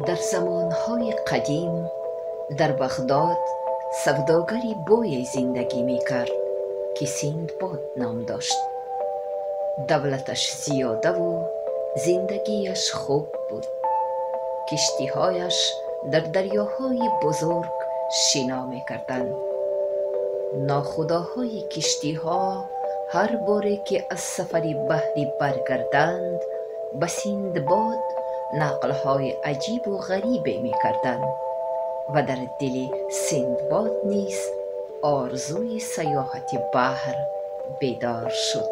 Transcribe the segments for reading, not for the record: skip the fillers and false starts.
در زمانهای قدیم در بغداد سوداگری بوی زندگی می کرد که سیندباد نام داشت. دولتش زیاده و زندگیش خوب بود. کشتیهایش در دریاهای بزرگ شنا می کردند. ناخداهای کشتیها هر باره که از سفری بحری برگردند به سیندباد نقلهای عجیب و غریبه می کردند و در دل سیندباد نیز آرزوی سیاحت بحر بیدار شد.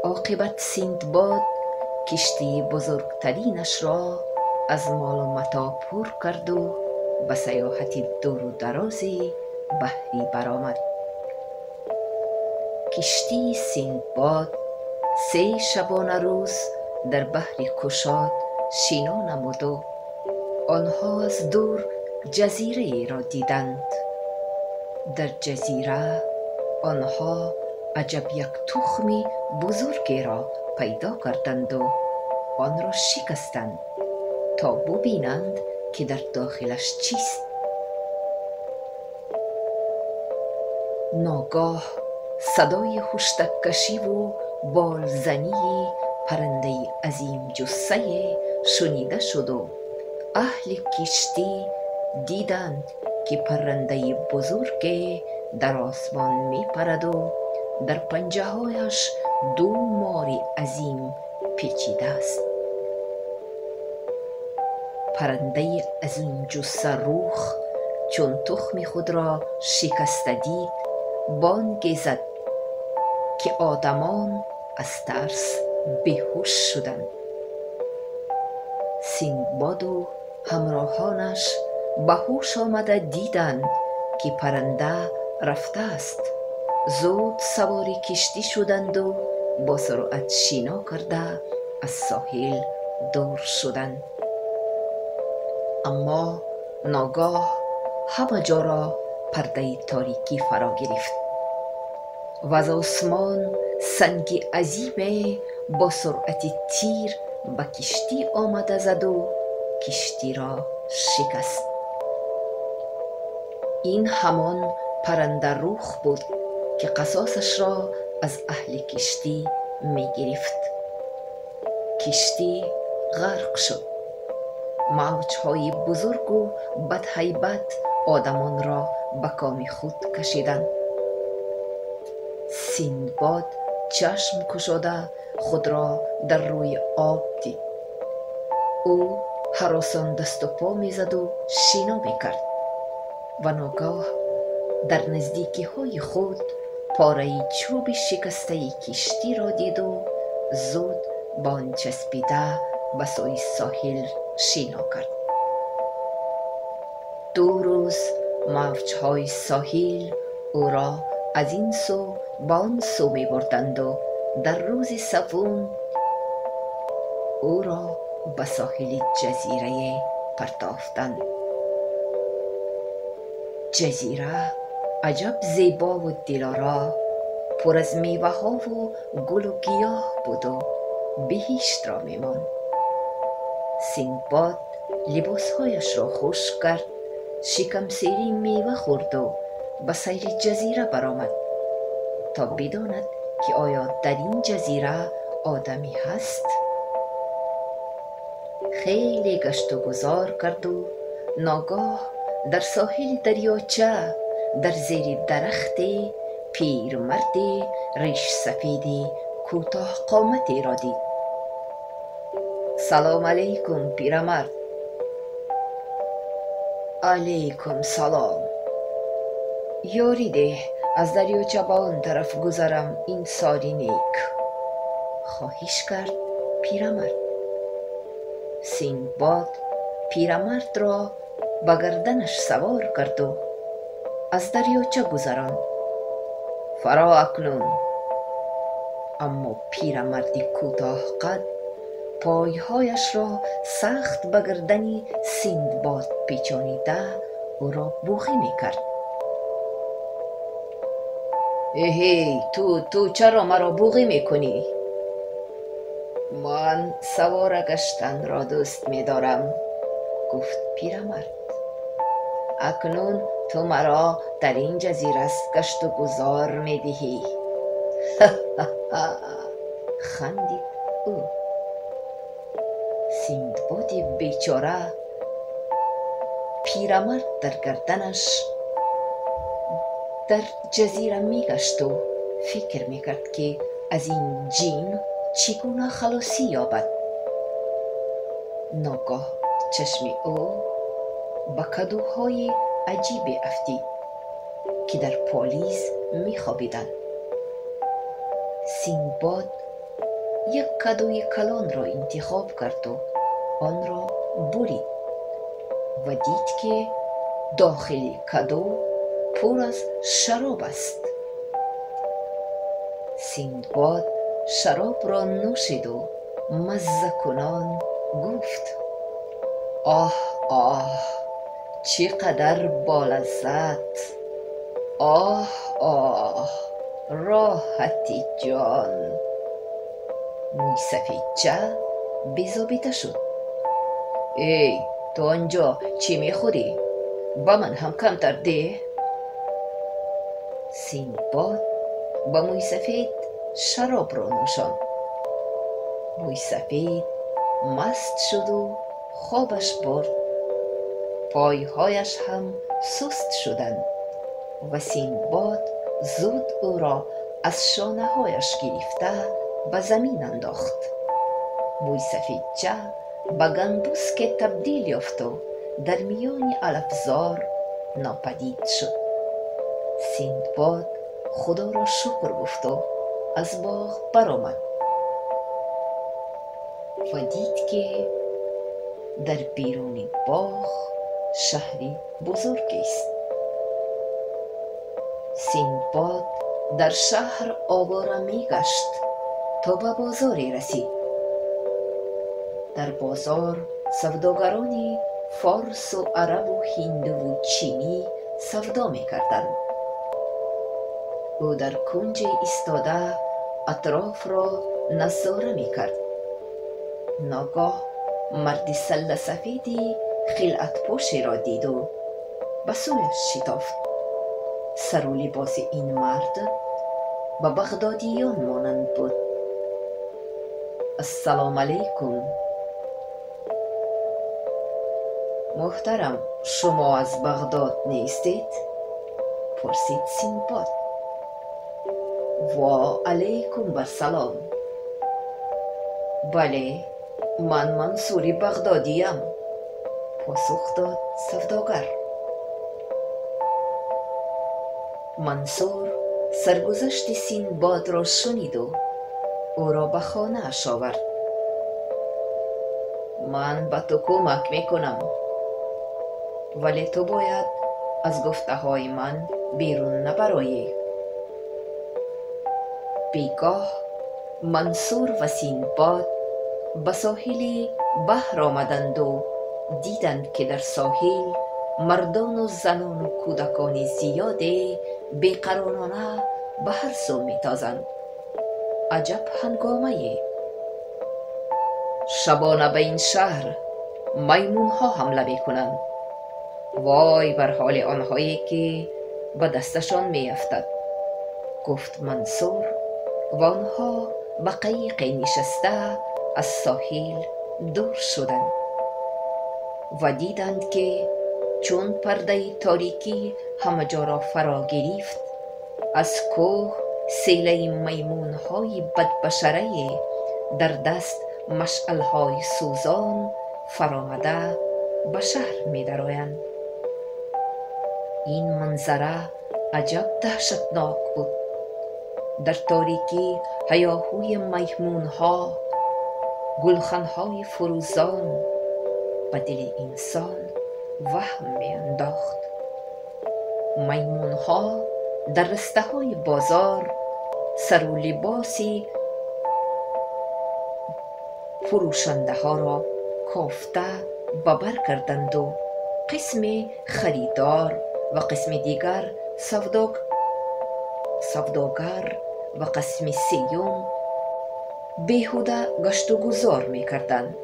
عاقبت سیندباد کشتی بزرگترینش را از مال و متاع پر کرد و به سیاحت دور و دراز بحری برآمد. کشتی سیندباد 3 شبانه روز در بحر کشاد شنا نمود و آنها از دور جزیره را دیدند. در جزیره آنها عجب یک تخم بزرگی را پیدا کردند و آن را شکستند تا ببینند که در داخلش چیست. ناگاه صدای هشتک کشی و بالزنی پرنده عظیم جثه شنیده شد و اهل کشتی دیدند که پرنده بزرگ در آسمان می پرد و در پنجه هایش 2 مار عظیم پیچیده است. پرنده عظیم جثه روخ چون تخم خود را شکسته دید بانگ زد که آدمان از ترس بیهوش شدند. سیندباد و همراهانش به هوش آمده دیدند که پرنده رفته است. زود سوار کشتی شدند و با سرعت شنا کرده از ساحل دور شدند. اما ناگاه همه جا را پرده تاریکی فرا گرفت و از آسمان سنگ عظیم با سرعت تیر به کشتی آمده زد و کشتی را شکست. این همان پرنده روح بود که قصاصش را از اهل کشتی می گرفت. کشتی غرق شد. موجهای بزرگ و بدهیبت آدمان را به کام خود کشیدند. سیندباد چشم گشاده خود را در روی آب دید. او هراسان دست و پا میزد و شنا میکرد و ناگاه در نزدیکی های خود پاره چوب شکسته کشتی را دید و زود با آن چسبیده به سوی ساحل شنا کرد. 2 روز موجهای ساحل او را از این سو به آن سو می بردند و در روز 3 او را به ساحل جزیره پرتافتند. جزیره عجب زیبا و دلارا پر از میوه ها و گل و گیاه بود و بهشت را می ماند. سیندباد لباسهایش را خشک کرد، شکم سیری میوه خورد و به سیر جزیره برآمد تا بداند که آیا در این جزیره آدمی هست. خیلی گشت و گذار کرد و ناگاه در ساحل دریاچه در زیر درخت پیرمرد ریش سفید کوتاه قامتی را دید. سلام علیکم پیرمرد. علیکم سلام. یاری ده از دریاچه به آن طرف گذرم این سالی نیک. خواهش کرد پیرمرد. سیندباد پیرمرد را به گردنش سوار کرد و از دریاچه گذراند. فرا اکنون. اما پیرمردی کوتاه قد پایهایش را سخت به گردن سیندباد پیچانیده او را بوغی میکرد. هی تو چرا مرا بوغی میکنی؟ من سوار گشتن را دوست می‌دارم گفت پیرمرد. اکنون تو مرا در این جزیره گشت و گذار می دهی. خندید او. سیندباد بیچاره پیرمرد در گردنش در جزیره می گشت و فکر می کرد که از این جین چگونه خلاصی یابد. ناگاه چشم او به کدوهای عجیبی افتید که در پالیز می خوابیدند. سیندباد یک کدوی کلان را انتخاب کرد و آن را برید و دید که داخل کدو پر از شراب است. سیندباد شراب را نوشید و مزه کنان گفت: آه آه، چقدر بالذت! آه آه، راحتی جان! موسفیدچه بی‌ضابطه شد. ای تو آنجا چی میخوری؟ با من هم کمتر ده. سیندباد با موسفید شراب را نوشاند. موسفید مست شد و خوابش برد. پایهایش هم سست شدند و سیندباد زود او را از شانه هایش گرفته به زمین انداخت. موسفیدچه به گنبسک تبدیل یافت و در میان علفزار ناپدید شد. سیندباد خدا را شکر گفت و از باغ برآمد و دید که در بیرون باغ شهری بزرگ است. سیندباد در شهر آواره می گشت تا به بازاری رسید. در بازار سوداگرانی فارس و عرب و هندو و چینی سودا می کردند. او در کنج ایستاده اطراف را نظاره می کرد. ناگاه مرد سله سفیدی خلعت پوشی را دید و به سویش شتافت. سر و لباس این مرد به بغدادیان مانند بود. السلام علیکم. محترم، شما از بغداد نیستید؟ پرسید سیندباد. و علیکم برسلام. بله، من منصور بغدادیم، پاسخ داد سوداگر. منصور سرگذشت سیندباد را شنید و او را به خانه اش آورد. من به تو کمک میکنم، ولی تو باید از گفته های من بیرون نبرایی. بیگاه منصور و سیندباد به ساحل بحر آمدند و دیدند که در ساحل مردان و زنان و کودکان زیادی بیقرارانه به هر سو میتازند. عجب هنگامه! شبانه به این شهر میمون ها حمله میکنند. وای بر حال آنهایی که به دستشان میافتد، گفت منصور. و آنها به قایق نشسته از ساحل دور شدند و دیدند که چون پرده تاریکی همه جا را فرا گرفت، از کوه سیل میمون های بدبشره در دست مشعل های سوزان فرامده به شهر می درآیند. این منظره عجب دهشتناک بود. در تاریکی هیاهوی میمون ها، گلخن های فروزان به دل انسان وهم می انداخت. میمون ها در رسته های بازار سر و لباسی فروشنده ها را کافته به بر کردند و قسم خریدار و قسم دیگر سوداگر و قسم سیوم بیهوده گشت و گذار می کردند.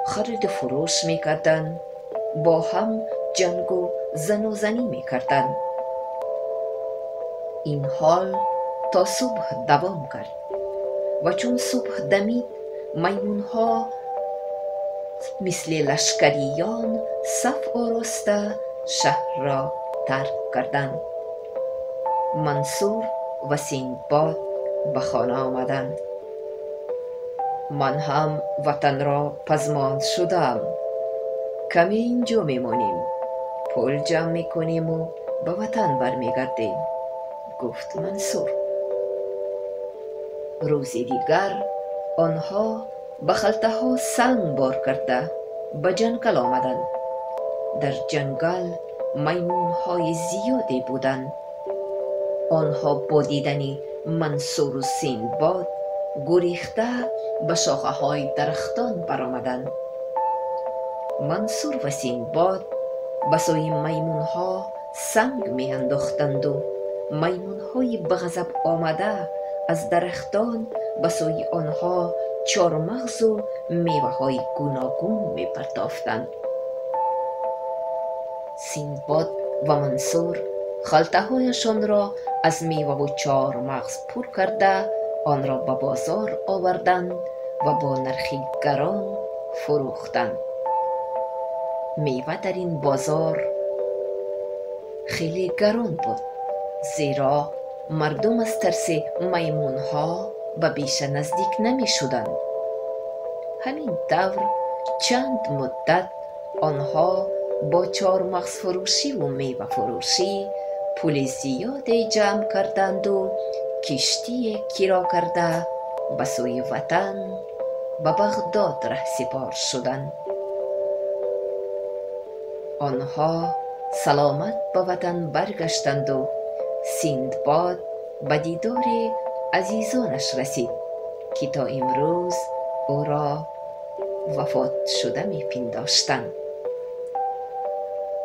خرید و فروش می کردند، با هم جنگ و زن و زنی می کردند. این حال تا صبح دوام کرد و چون صبح دمید میمونها مثل لشکریان صف آراسته شهر را ترک کردند. منصور و سیندباد به خانه آمدند. من هم وطن را پزماند شدم، کمی اینجا میمانیم، پول جمع میکنیم و به وطن برمیگردیم، گفت منصور. روزی دیگر آنها به خلطه ها سنگ بار کرده به جنگل آمدند. در جنگل میمون های زیادی بودند. آنها با دیدن منصور و سیندباد گریخته به شاخه های درختان برآمدند. منصور و سیندباد به سوی میمون ها سنگ می انداختند و میمون های به غضب آمده از درختان به سوی آنها چارمغز و میوه های گوناگون می پرتافتند. سیندباد و منصور خلطه هایشان را از میوه و چارمغز پر کرده آن را به بازار آوردند و با نرخی گران فروختند. میوه در این بازار خیلی گران بود، زیرا مردم از ترس میمون ها به بیشه نزدیک نمی شدند. همین طور چند مدت آنها با چارمغز فروشی و میوه فروشی پول زیادی جمع کردند و کشتی کرا کرده به سوی وطن به بغداد رهسپار شدند. آنها سلامت به وطن برگشتند و سیندباد به دیدار عزیزانش رسید که تا امروز او را وفات شده می پنداشتند.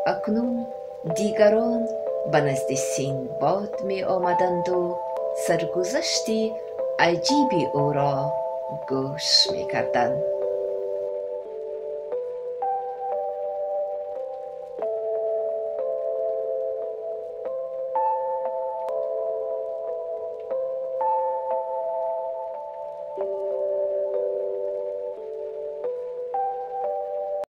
اکنون دیگران به نزد سیندباد می آمدند و سرگذشت عجیب او را گوش می کردند.